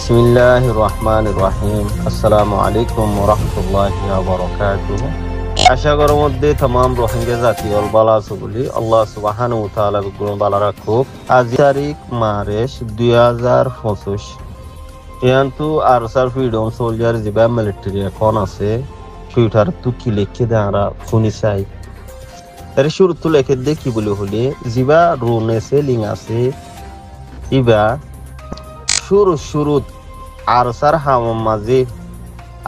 বিসমিল্লাহির রহমানির রহিম। আসসালামু আলাইকুম ওয়া রাহমাতুল্লাহি ওয়া বারাকাতুহু। আশা করার মধ্যে तमाम রোহিঙ্গা জাতি অল বালা আছে বলি আল্লাহ সুবহানাহু ওয়া তাআলা গুণ বালা রাখুক। আজ তারিখ মার্চ 2025 ইয়ান্তু আরসার ফ্রিডম সোলজার জিবা মিলিটারি এখন আছে টুইটার তুকি লিখে দাঁড়া শুনি চাই এর শুরু তো লিখে দেখি বলে হলে জিবা রুনেসে লিং আছে ইবা শুরু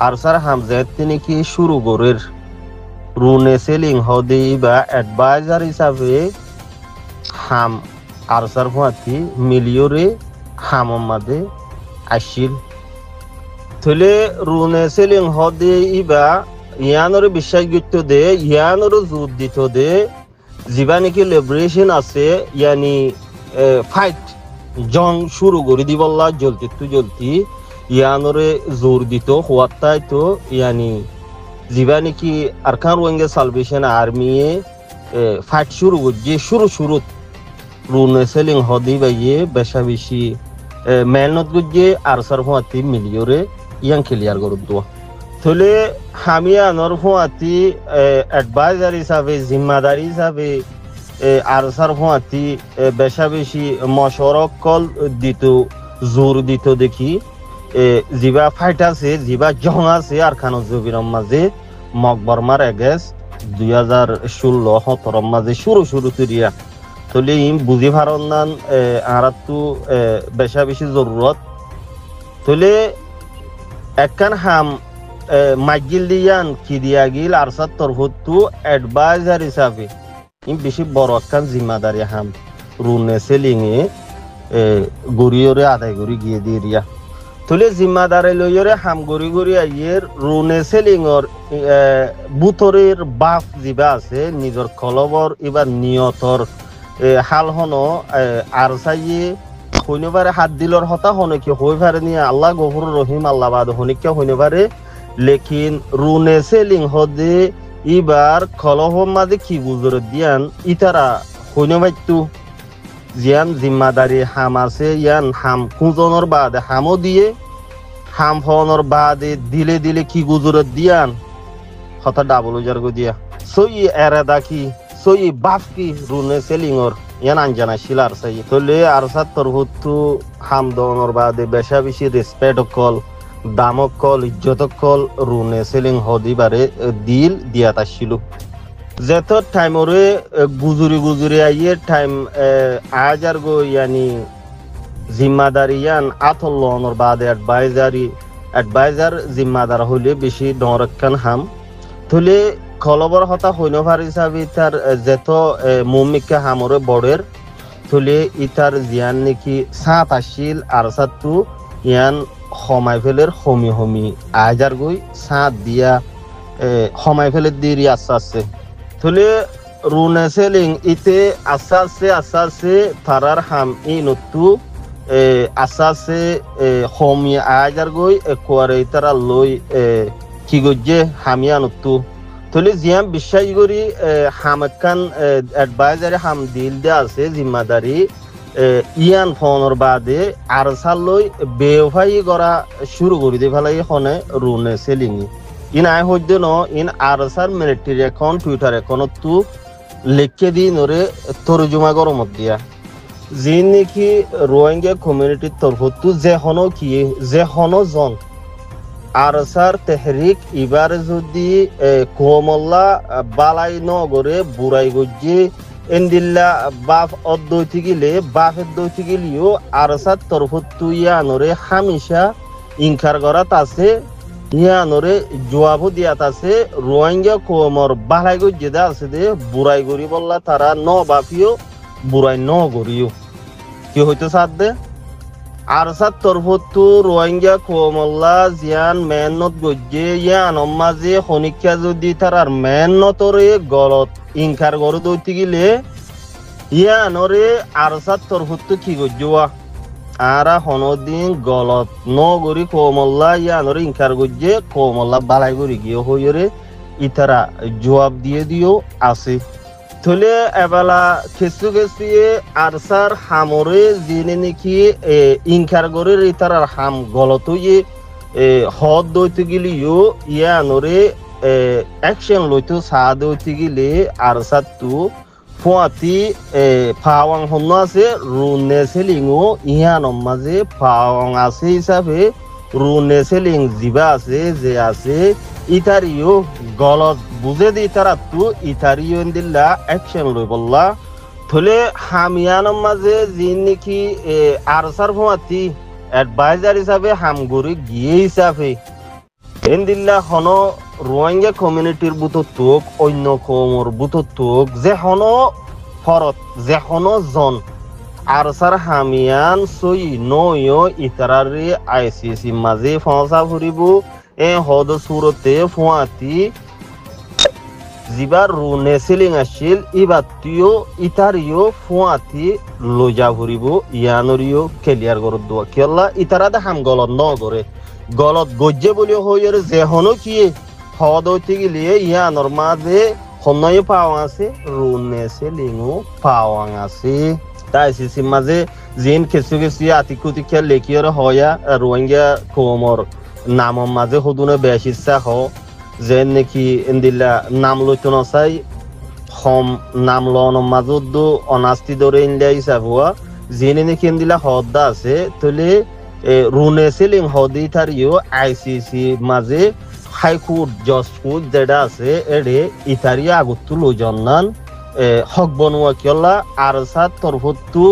আরসার হামজে তিনি কি শুরু গরের রুনে সেলিং হদে বা অ্যাডভাইজার হিসাবে হাম আরসার হুয়াতি মিলিয়রে হামমাদে আসিল থলে রুনে সেলিং হদে ইবা ইয়ানোর বিশ্বাস গিত দে ইয়ানোর জোর দিত দে জীবানি কি লিবারেশন আছে ইয়ানি ফাইট জং শুরু করে দিবল্লা জলতি ইয়ানরে জোর দিত হওয়াতাই তো ইয়ানি জীবানি কি আরকান রোহিঙ্গা সালভেশন আর্মিয়ে ফাইট শুরু করছে শুরু রুনে সেলিং হদি বাইয়ে বেশা বেশি মেহনত করছে আরসার হুয়াতি মিলিয়রে ইয়াং ক্লিয়ার করে দেওয়া থলে হামিয়ানর হুয়াতি অ্যাডভাইজার হিসাবে জিম্মাদারি হিসাবে আরসার হুয়াতি বেশা বেশি মশরক কল দিত জোর দিত দেখি জিবা ফাইট আছে জিবা জং আছে আর খানো জবিরম মাঝে মকবরমার এগেস 2016-17 মাঝে শুরু তৈরিয়া তলে ইম বুঝি ভারত নান আরাতু বেশা বেশি জরুরত তলে একখান হাম মাইগিল দিয়ান কি দিয়া গিল আরসার তরফতু অ্যাডভাইজার হিসাবে বেশি বড় একখান জিম্মাদারি হাম রুনে সেলিংয়ে গড়িয়রে আদায় করি গিয়ে দিয়ে দিয়া তলে জিম্মাদারি লইয়রে হাম গড়ি আইয়ের রুনে সেলিংর বুতরের বাপ জিবা আছে নিজর কলবর এবার নিয়তর হাল হন আর চাইয়ে হইনবারে হাত দিলর হতা হন কি হই পারে নিয়ে আল্লাহ গফুর রহিম আল্লাহ বাদ হনিকা হইনবারে লেকিন রুনে সেলিং হদে ইবার খলহম মাঝে কি বুজুর দিয়ান ইতারা হইনবাইতু জিয়ান জিম্মাদারি হাম আছে ইয়ান হাম খুঁজনের বাদে হামও দিয়ে হাম ফনের বাদে দিলে কি গুজরত দিয়ান হতা ডাবল উজার গো দিয়া সই এরাদা কি সই বাপ কি রুনে সেলিংর ইয়ান আনজানা শিলার চাই তলে আর সাত্তর হতু হাম দনের বাদে বেশা বেশি রেসপেক্ট কল দামক কল ইজ্জত কল রুনে সেলিং হদিবারে দিল দিয়া তাছিল যেত টাইমরে গুজুরি আইয়ে টাইম আজার গো ইয়ানি জিম্মাদারি ইয়ান আতল্লনের বাদে অ্যাডভাইজার জিম্মাদার হইলে বেশি ডরকান হাম থলে খলবর হতা হইন ভার হিসাবে তার যেত মুমিকা হামরে বড়ের থলে ইতার জিয়ান নাকি সাত আসিল আর সাতু ইয়ান হমাই ফেলের হমি আজার গই সাত দিয়া হমাই ফেলের দিরি আস্তে থলে রুনে সেলিং ইতে আস্তে তারার হাম ই নতু আস্তে হমি আজার গই কোয়ারে তারা লই কি গজ্জে হামিয়া নতু থলে জিয়াম বিশ্বাস করি হামকান অ্যাডভাইজারি হাম দিল দে আছে জিম্মাদারি ইয়ান ফোনের বাদে আরসাল লই বেওফাই করা শুরু করে দিয়ে ফেলাই হনে রুনে সেলিং ইন আই হইতে ন ইন আরসার মিলিটারি এখন টুইটার এখন তু লেখকে দি নরে তরজমা গরমত দিয়া যিন নাকি রোহিঙ্গা কমিউনিটির তরফতু যে হনো জন আরসার তেহরিক ইবার যদি কোমল্লা বালাই নগরে বুড়াই গজ্জে এন্দিল্লা বাপ অদ্বৈতি গিলে বাপের দৈতি গিলিও আরসার তরফতু ইয়ানরে হামিশা ইনকার করাত আছে ইয়ানরে জবাবও দিয়াত আছে রোহিঙ্গা কোমর বালাই গজ্জে দে আছে দে বুড়াই গরি বললা তারা ন বাপিও বুড়াই ন গরিও কি হইতো সাথ দে আরসার তরফতু রোহিঙ্গা কোমল্লা জিয়ান মেহনত গজ্জে ইয়ান মাঝে হনিকা যদি তারার মেহনতরে গলত ইনকার গরু দৈতি গিলে ইয়ানরে আরসার তরফতু কি গজ্জোয়া আরা হনদিন গলত নগরি কোমল্লা ইয়ানরে ইনকার গজ্জে কোমল্লা বালাই গরি গিয়ে হইরে ইতারা জবাব দিয়ে দিও আছে তলে এবেলা কিছু কিছু আরসার হামরে যিনি নাকি ইনকার করে তার হাম গলত হদ দইতে গেলিও ইয়ানরে অ্যাকশন লইতো সা দইতে গেলে আরসারটু ফুয়াতি ফাওয়াং হন্য আছে রুনে সেলিংও ইহানম মাঝে ফাওয়াং আছে হিসাবে রুনে সেলিং জিবা আছে যে আছে ইতারিও গলত বুঝে দি তারাতু ইতারিও দিল্লা অ্যাকশন লই বললা থলে হামিয়ানম মাঝে যিনি নাকি আরসার ফুয়াতি অ্যাডভাইজার হিসাবে হামগুড়ি গিয়ে হিসাবে এন্দিল্লা হন রোহিঙ্গা কমিউনিটির বুতত্বক অন্য কমর বুতত্বক যে হন ফরত যে হন জন আরসার হামিয়ান সই নয় ইতারারে আইসিসি মাঝে ফসা ফুরিব হদ সুরতে ফুয়াতি জিবার রুনে সিলিং আসিল ইবাতিও ইতারিও ফুয়াতি লজা ফুরিব ইয়ানরিও ক্লিয়ার করে দেওয়া কেলা ইতারাদে হাম গলত ন করে গলত গজ্জে বলি হইর যে হনো কি হদ হইতে গেলে ইয়ানর মাঝে হনয় পাওয়া আছে রুনে সিলিংও পাওয়া আছে তাই সিসি মাঝে জিন কিছু কিছু আতিকুতিকা লেখিয়র হয়া রোহিঙ্গা কোমর নামর মাঝে হদুনে বেশ ইচ্ছা হ যে নাকি ইন্দিল্লা নাম লইতো নসাই হম নাম লন মাজুদ অনাস্তি ধরে ইন্ডিয়া হিসাব হওয়া যিনি নাকি ইন্দিল্লা হদ্দা আছে তলে রুনে সিলিং হদি তারিও আইসিসি মাঝে হাইকোর্ট জজকোর্ট যেটা আছে এডে ইতারিয়া আগতু লজনান হক বনুয়া কিয়লা আরসাত তরফতু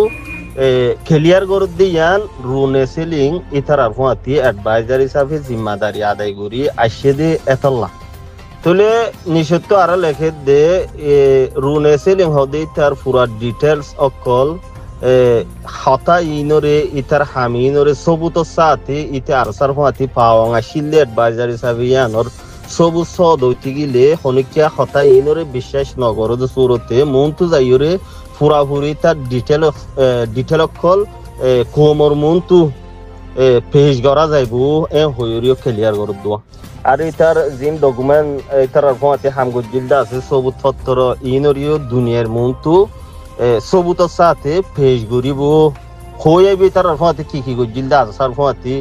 ক্লিয়ার করে দিয়ান রুনে সিলিং ইতারার ফুয়াতি অ্যাডভাইজার হিসাবে জিম্মাদারি আদায় করি আসে দে এতল্লা তলে নিষেধ আর লেখে দে রুনে সিলিং হদে তার পুরা ডিটেলস অকল হতা ইনরে ইতার হামিনরে সবুত সাথে ইতে আরসার ফুয়াতি পাওয়াং আসিলে অ্যাডভাইজার হিসাবে ইয়ানর সবু সদ হইতে গেলে হনিকিয়া হতা ইনরে বিশ্বাস নগরদ সুরতে মন্তু যাইরে পুরাপুরি তার ডিটেল অকল কোমর মন্তু পেশ করা যাইব হইরিও ক্লিয়ার করে দেওয়া আর এটার জিন ডকুমেন্ট এটার ফুয়াতি হামগজিলদা আছে সবুত পত্র ইনরিও দুনিয়ার মন্তু সবুতর সাথে পেশ করিব হইবি তার ফুয়াতি কি গজিলদা আছে সার ফুয়াতি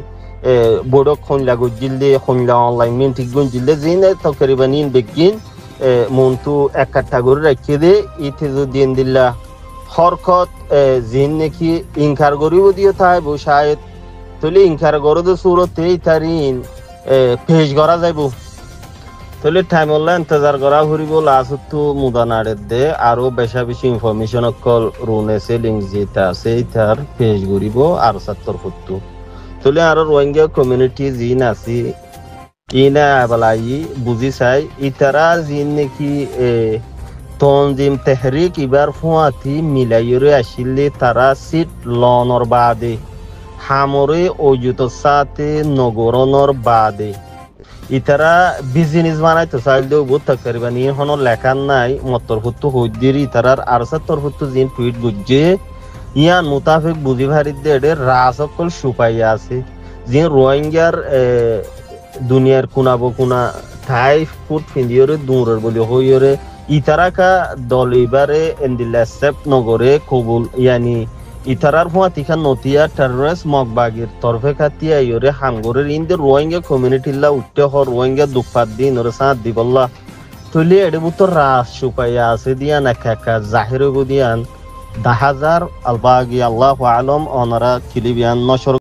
বড়ক খনলা গজিলদে খনলা অনলাইন মিন্টিক গজিলদে জিন তকরিবান ইন বেগিন মন্তু এক কাটা করে রাখিয়ে দে ইতে যদি দিল্লা হরকত জিন নাকি ইনকার করিব দিও তাই বসায়ত তলে ইনকার করদ সুরতে ইতারিন পেশ করা যাইব তলে টাইম হলে ইন্তজার করা ফুরিব লাস্টতো মুদানাড়ে দে আরো বেশা বেশি ইনফরমেশন অকল রুনে সিলিং যেটা আছে ইতার পেশ করিব আর সাত্তর ফুটতো তলে আরো রোহিঙ্গা কমিউনিটি জিন আছে ইনা বলাই বুঝি চাই ইতারা জিন নাকি তনজিম তেহরিক ইবার ফুয়াতি মিলাইরে আসিলে তারা সিট লনর বাদে হামরে অযুত সাথে নগরনর বাদে ইতারা বিজনেস বানাইতো চাইল দেও বহুত তকরিবান ই হন লেখার নাই মতর ফুটু হইদির ইতারার আরসার তরফুতু জিন টুইট গুজে ইয়ান মুতাফিক বুঝি ভারিত দে রাসকল সুপাইয়া আছে জিন রোহিঙ্গার দুনিয়ার কুনাবো কুনা ঠাই ফুট ফিন্দিয়রে দূরের বলি হইরে ইতারাকা দল এবারে এন্দিলা সেপ নগরে কবুল ইয়ানি ইতারার ফুয়াতি খান নতিয়া টেররিস্ট মগবাগির তরফে খাতিয়া ইয়রে হামগরের ইন্দে রোহিঙ্গা কমিউনিটিলা উঠতে হ রোহিঙ্গা দুপাত দিন ওরে সাথ দিবল্লা তলে এডে বুতো রাস সুপাইয়া আছে দিয়ান একা জাহির দিয়ান 10,000 আলবাগি আল্লাহু আলম অনারা কিলিবিয়ান নশর